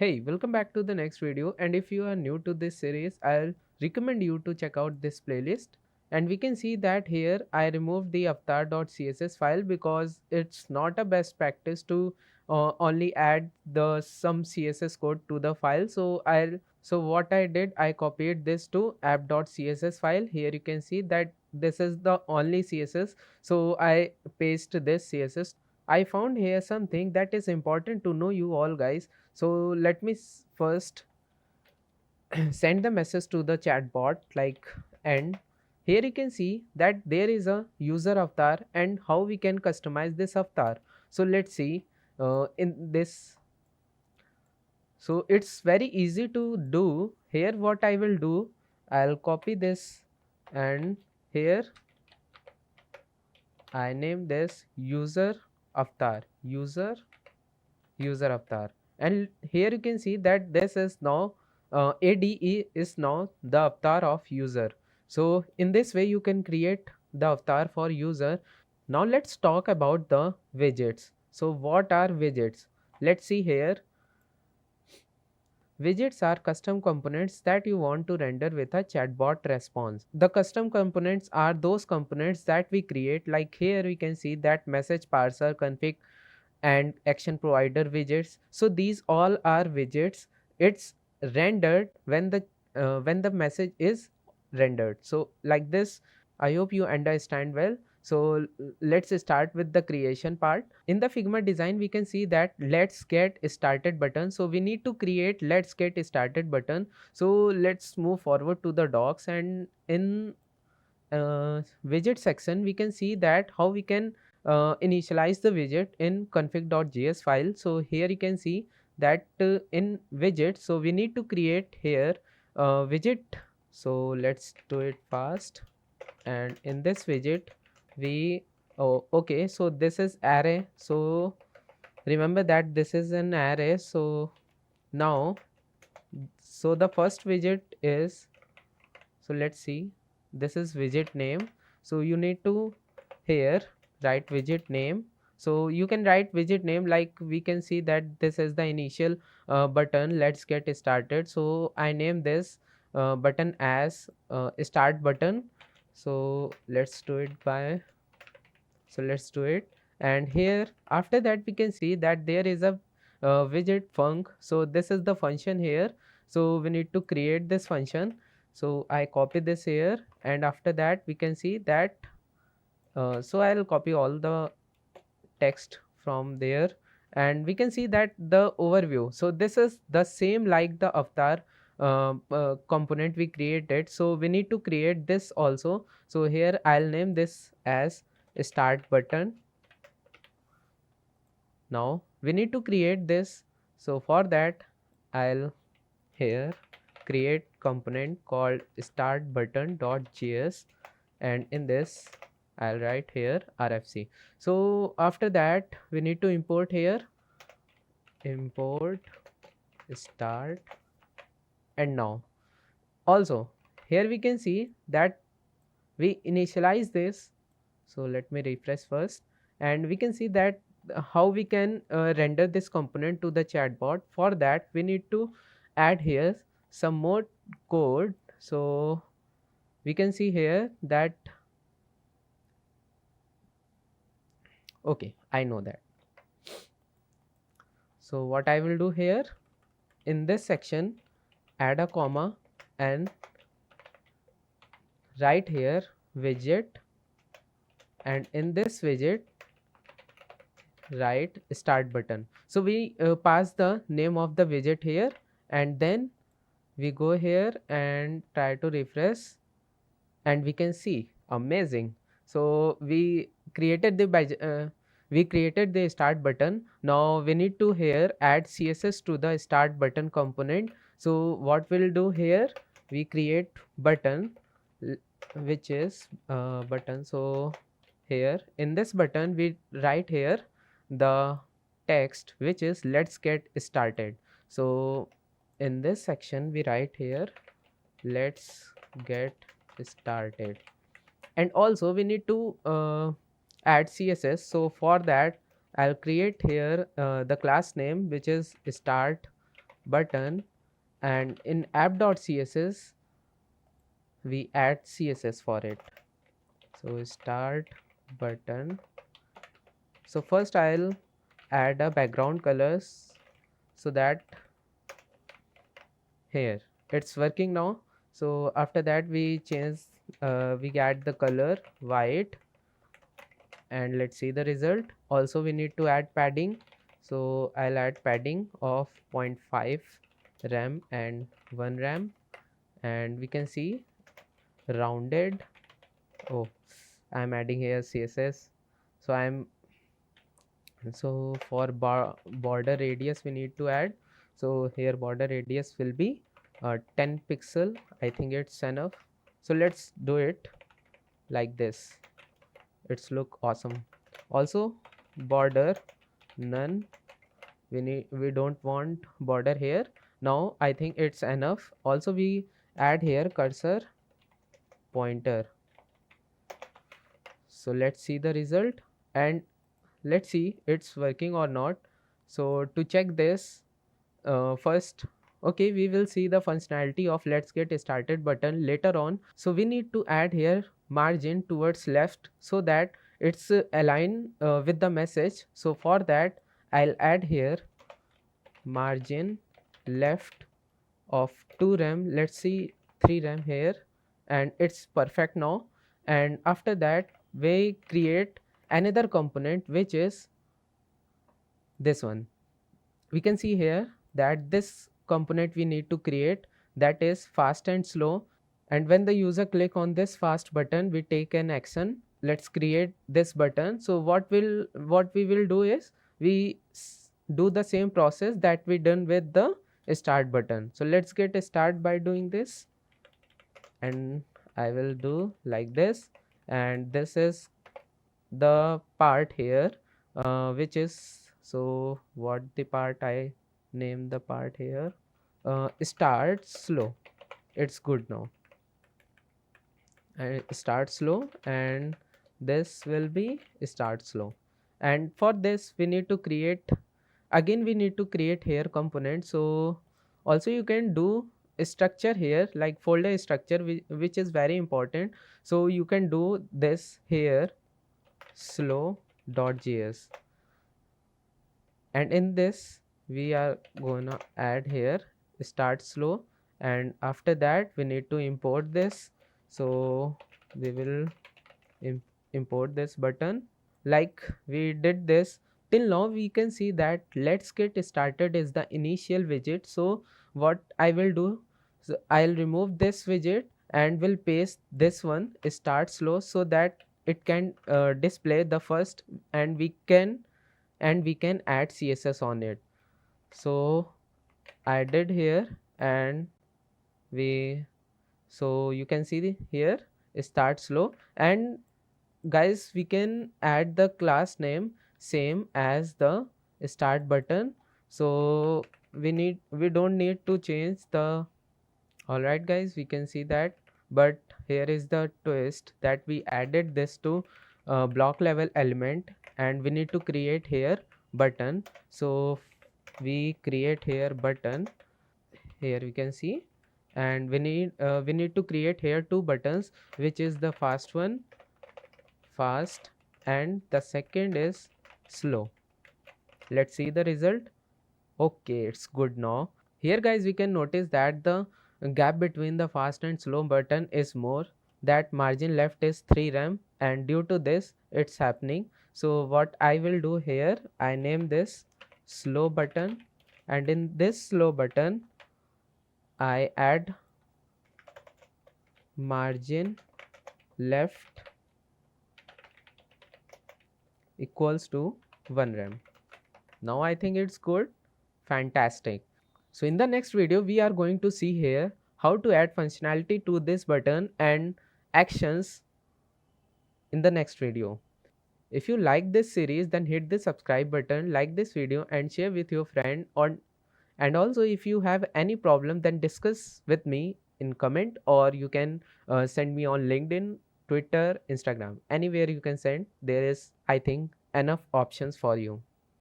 Hey, welcome back to the next video, and if you are new to this series, I'll recommend you to check out this playlist. And we can see that here I removed the avatar.css file because it's not a best practice to only add the some CSS code to the file. So what I did, I copied this to app.css file. Here you can see that this is the only CSS. So I paste this CSS. I found here something that is important to know, you all guys. So let me first send the message to the chatbot, like, and here you can see that there is a user avatar and how we can customize this avatar. So let's see in this. So it's very easy to do. Here what I will do, I'll copy this, and here I name this user avatar, and here you can see that this is now ADE is now the avatar of user. So in this way you can create the avatar for user. Now let's talk about the widgets. So what are widgets? Let's see here. Widgets are custom components that you want to render with a chatbot response. The custom components are those components that we create, like here we can see that message parser, config, and action provider widgets. So these all are widgets. It's rendered when the message is rendered. So like this, I hope you understand well. So let's start with the creation part. In the Figma design we can see that let's get started button. So we need to create let's get started button. So let's move forward to the docs, and in widget section we can see that how we can initialize the widget in config.js file. So here you can see that in widget, so we need to create here widget. So let's do it fast. And in this widget we okay, so this is array. So remember that this is an array. So now, so the first widget is, so let's see, this is widget name. So you need to here write widget name. So you can write widget name, like we can see that this is the initial button, let's get started. So I name this button as start button. So let's do it by, so let's do it. And here after that we can see that there is a widget func. So this is the function here. So we need to create this function. So I copy this here, and after that we can see that so I'll copy all the text from there, and we can see that the overview. So this is the same like the avatar component we created. So we need to create this also. So here I'll name this as start button. Now we need to create this. So for that I'll here create component called start button.js, and in this I'll write here RFC. So after that we need to import here import start. And now also here we can see that we initialize this. So let me refresh first, and we can see that how we can render this component to the chatbot. For that we need to add here some more code. So we can see here that okay, I know that. So what I will do here, in this section add a comma and write here widget, and in this widget write start button. So we pass the name of the widget here, and then we go here and try to refresh, and we can see amazing. So we created the start button. Now we need to here add CSS to the start button component. So what we'll do here, we create button which is button. So here in this button we write here the text which is let's get started. So in this section we write here let's get started, and also we need to add CSS. So for that I'll create here the class name which is start button, and in app.css we add css for it. So start button. So first I'll add a background colors, so that here it's working now. So after that we change, we add the color white, and let's see the result. Also we need to add padding, so I'll add padding of 0.5 ram and 1 ram, and we can see rounded. Oh, I'm adding here css. So for border radius we need to add. So here border radius will be 10 pixel. I think it's enough. So let's do it like this. It's look awesome. Also border none, we don't want border here. Now I think it's enough. Also we add here cursor pointer. So let's see the result, and let's see it's working or not. So to check this, first, okay, we will see the functionality of let's get started button later on. So we need to add here margin towards left, so that it's align with the message. So for that I'll add here margin left of 2 ram, let's see 3 ram here, and it's perfect now. And after that we create another component, which is this one. We can see here that this component we need to create, that is fast and slow. And when the user click on this fast button, we take an action. Let's create this button. So what we will do is we do the same process that we done with the start button. So let's get start by doing this, and I will do like this. And this is the part here, which is, so what the part I name the part here, start slow. It's good now, and start slow, and this will be start slow. And for this we need to create, again we need to create here component. So also you can do a structure here, like folder structure, which is very important. So you can do this here, slow.js, and in this we are gonna add here start slow. And after that we need to import this. So we will import this button like we did this. Till now we can see that let's get started is the initial widget. So what I will do, so I'll remove this widget and will paste this one start slow, so that it can display the first, and we can add css on it. So I did here, and we, so you can see here start slow. And guys, we can add the class name same as the start button. So we don't need to change the, alright guys, we can see that. But here is the twist, that we added this to block level element, and we need to create here button. So we create here button, here we can see. And we need to create here two buttons, which is the fast one, fast, and the second is slow. Let's see the result. Okay, it's good now. Here guys, we can notice that the gap between the fast and slow button is more, that margin left is 3 ram, and due to this it's happening. So what I will do here, I name this slow button, and in this slow button I add margin left equals to 1 ram. Now I think it's good. Fantastic. So in the next video we are going to see here how to add functionality to this button and actions in the next video. If you like this series, then hit the subscribe button, like this video and share with your friend. And also if you have any problem, then discuss with me in comment, or you can send me on LinkedIn, Twitter, Instagram, anywhere you can send. There is, I think, enough options for you.